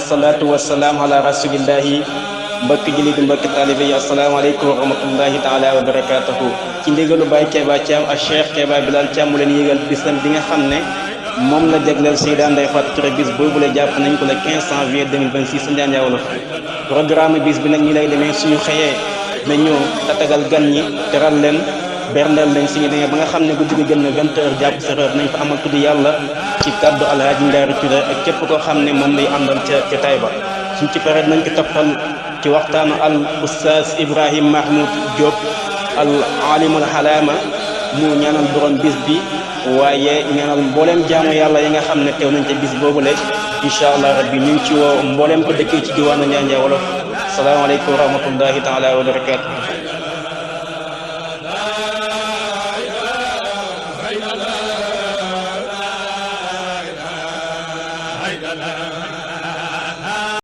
wasalaatu wasalaam ala rasulillahi mbokki jullit mbokki taalibe yi asalaamaaleykum wa rahmatullahi taala wa barakatuhu ci ndigalu Baye Keba Thiam ak Cheikh Keba Bilal Thiam mu leen yëgal bisam bi nga xam ne moom la jagleel Seyda Ndeye Fatou Touré bis boobu la jàpp nañ ko le 15 janvier 2026 sa Ndiaye Wolof programme bis bi nag ñi lay demee suñu xëyee na ñëw tatagal gan ñi teral leen berndeel leen suñu demee ba nga xam ne guddi gi gën na 20 heures jàpp 0 heure nañ fa amal tudd yàlla ci kaddu Alhaji Ndiaye Touré ak képp koo xam ne moom lay àndal ca Taïba suñ ci paree nañ ko toppal ci waxtaanu al oustaz Ibrahim Mahmoud Diop al alimul halama mu ñaanal borom bis bi waaye ñaanal mbooleem jaamu yàlla yi nga xam ne teew nañ ca bis boobule incha allah rabbi ñu ngi ci woo mbooleem ko dëkkee ci diwaanu Ndiaye Wolof salaamaaleykum wa rahmatullahi taala wa barakatuh. la